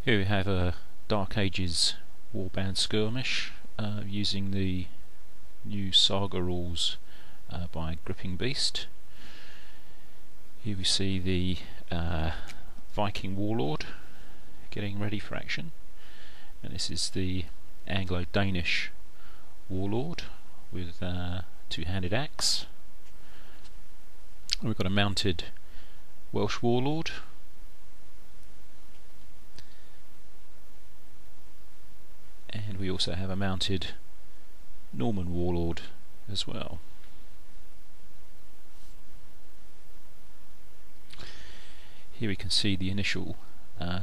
Here we have a Dark Ages warband skirmish using the new Saga rules by Gripping Beast. Here we see the Viking warlord getting ready for action, and this is the Anglo-Danish warlord with two-handed axe. We've got a mounted Welsh warlord, and we also have a mounted Norman warlord as well. Here we can see the initial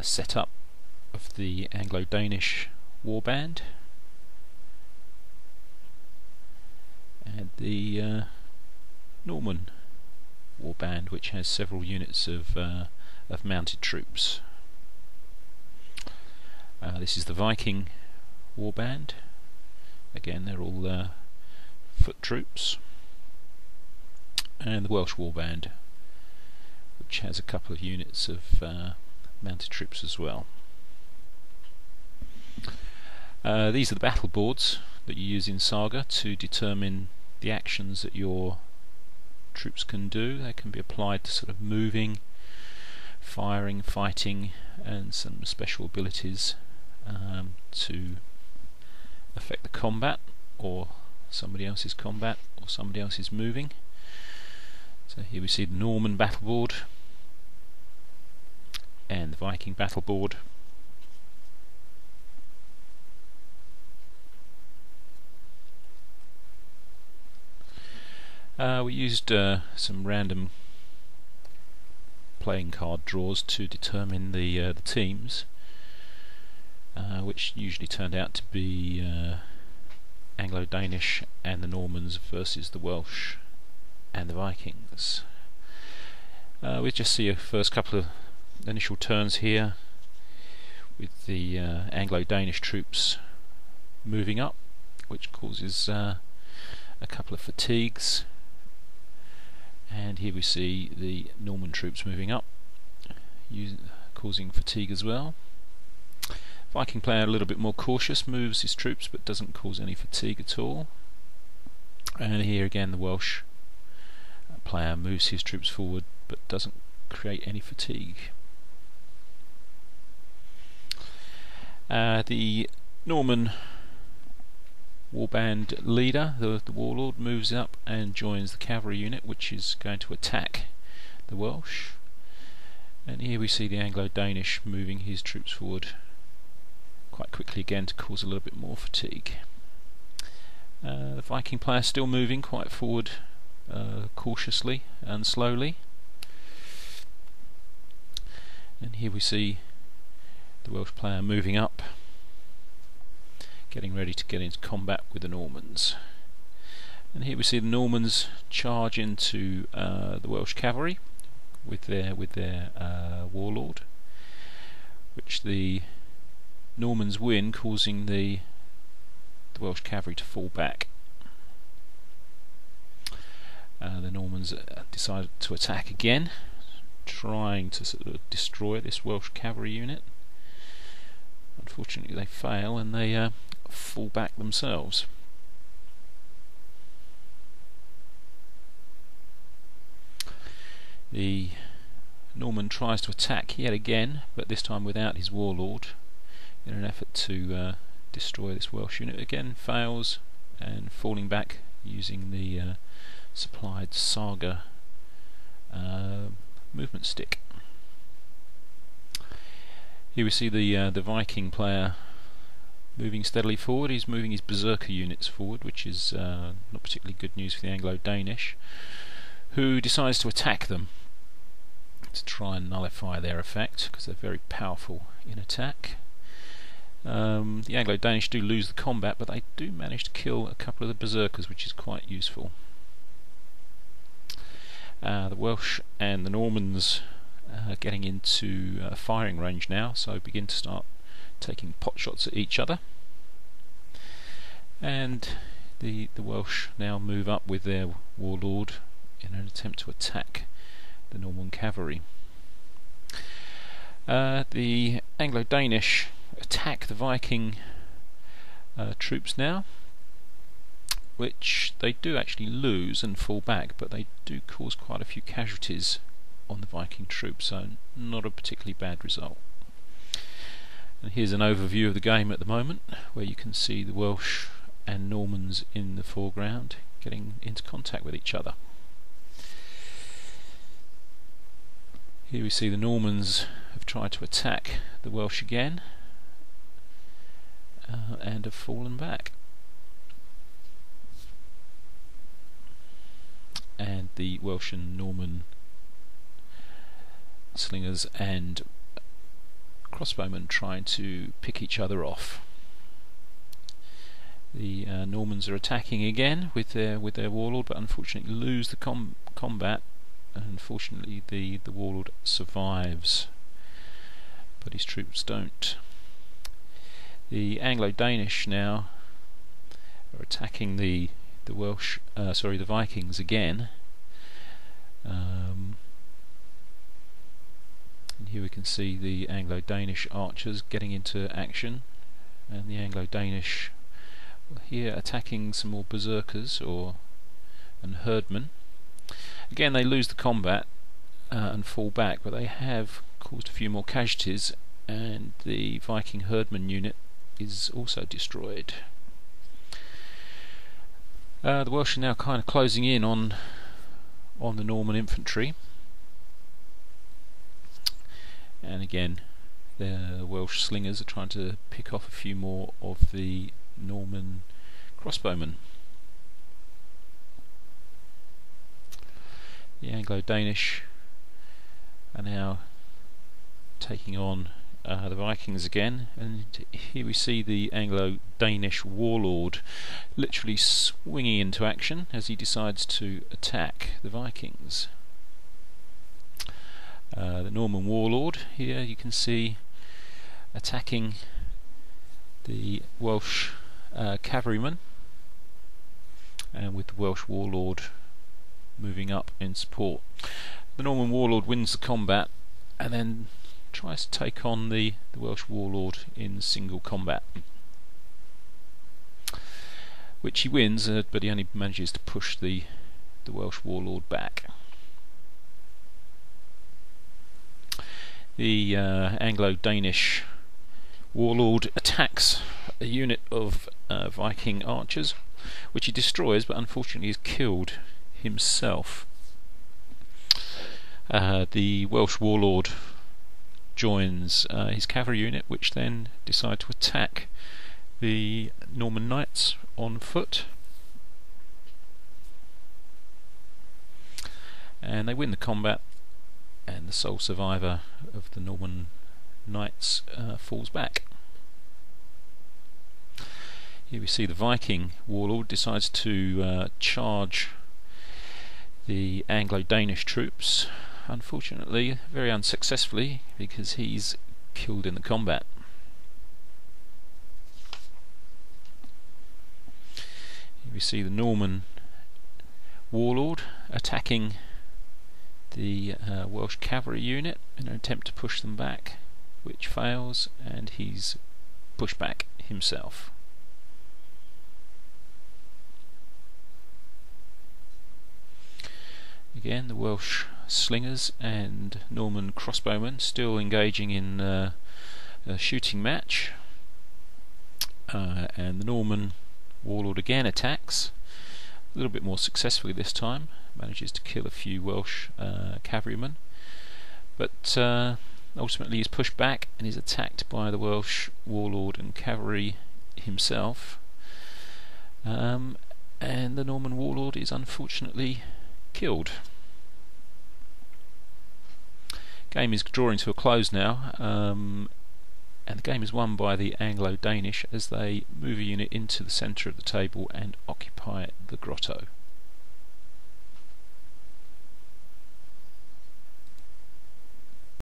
setup of the Anglo-Danish warband and the Norman warband, which has several units of mounted troops. This is the Viking warband. Again, they're all foot troops, and the Welsh warband, which has a couple of units of mounted troops as well. These are the battle boards that you use in Saga to determine the actions that your troops can do. They can be applied to sort of moving, firing, fighting, and some special abilities to affect the combat, or somebody else's combat, or somebody else's moving. So here we see the Norman battle board and the Viking battle board. We used some random playing card draws to determine the teams, which usually turned out to be Anglo-Danish and the Normans versus the Welsh and the Vikings. We just see a first couple of initial turns here with the Anglo-Danish troops moving up, which causes a couple of fatigues, and here we see the Norman troops moving up, causing fatigue as well. Viking player a little bit more cautious, moves his troops but doesn't cause any fatigue at all. And here again the Welsh player moves his troops forward but doesn't create any fatigue. The Norman warband leader, the warlord, moves up and joins the cavalry unit, which is going to attack the Welsh. And here we see the Anglo-Danish moving his troops forward quite quickly again to cause a little bit more fatigue. The Viking player still moving quite forward cautiously and slowly. And here we see the Welsh player moving up, getting ready to get into combat with the Normans. And here we see the Normans charge into the Welsh cavalry with their warlord, which the Normans win, causing the Welsh cavalry to fall back. The Normans decided to attack again, trying to sort of destroy this Welsh cavalry unit. Unfortunately they fail and they fall back themselves. The Norman tries to attack yet again, but this time without his warlord, in an effort to destroy this Welsh unit. Again fails, and falling back using the supplied Saga movement stick. Here we see the Viking player moving steadily forward. He's moving his berserker units forward, which is not particularly good news for the Anglo-Danish, who decides to attack them to try and nullify their effect, because they're very powerful in attack. The Anglo-Danish do lose the combat, but they do manage to kill a couple of the berserkers, which is quite useful. The Welsh and the Normans getting into firing range now, so begin to start taking pot shots at each other. And the Welsh now move up with their warlord in an attempt to attack the Norman cavalry. The Anglo-Danish attack the Viking troops now, which they do actually lose and fall back, but they do cause quite a few casualties on the Viking troops, so not a particularly bad result. And here's an overview of the game at the moment, where you can see the Welsh and Normans in the foreground getting into contact with each other. Here we see the Normans have tried to attack the Welsh again and have fallen back. And the Welsh and Norman slingers and crossbowmen trying to pick each other off. The Normans are attacking again with their warlord, but unfortunately lose the combat. Unfortunately, the warlord survives, but his troops don't. The Anglo-Danish now are attacking the Vikings again. And here we can see the Anglo-Danish archers getting into action, and the Anglo-Danish here attacking some more berserkers and herdmen. Again, they lose the combat and fall back, but they have caused a few more casualties, and the Viking herdman unit is also destroyed. The Welsh are now kind of closing in on the Norman infantry, and again the Welsh slingers are trying to pick off a few more of the Norman crossbowmen. The Anglo-Danish are now taking on the Vikings again, and here we see the Anglo-Danish warlord literally swinging into action as he decides to attack the Vikings. The Norman warlord here you can see attacking the Welsh cavalrymen, and with the Welsh warlord moving up in support. The Norman warlord wins the combat and then tries to take on the Welsh warlord in single combat, which he wins, but he only manages to push the Welsh warlord back. The Anglo-Danish warlord attacks a unit of Viking archers, which he destroys, but unfortunately is killed himself. The Welsh warlord joins his cavalry unit, which then decide to attack the Norman knights on foot, and they win the combat, and the sole survivor of the Norman knights falls back. Here we see the Viking warlord decides to charge the Anglo-Danish troops, unfortunately very unsuccessfully, because he's killed in the combat. Here we see the Norman warlord attacking the Welsh cavalry unit in an attempt to push them back, which fails, and he's pushed back himself. Again, the Welsh slingers and Norman crossbowmen still engaging in a shooting match, and the Norman warlord again attacks, a little bit more successfully this time, manages to kill a few Welsh cavalrymen, but ultimately is pushed back and is attacked by the Welsh warlord and cavalry himself, and the Norman warlord is unfortunately killed. Game is drawing to a close now, and the game is won by the Anglo-Danish as they move a unit into the centre of the table and occupy the grotto.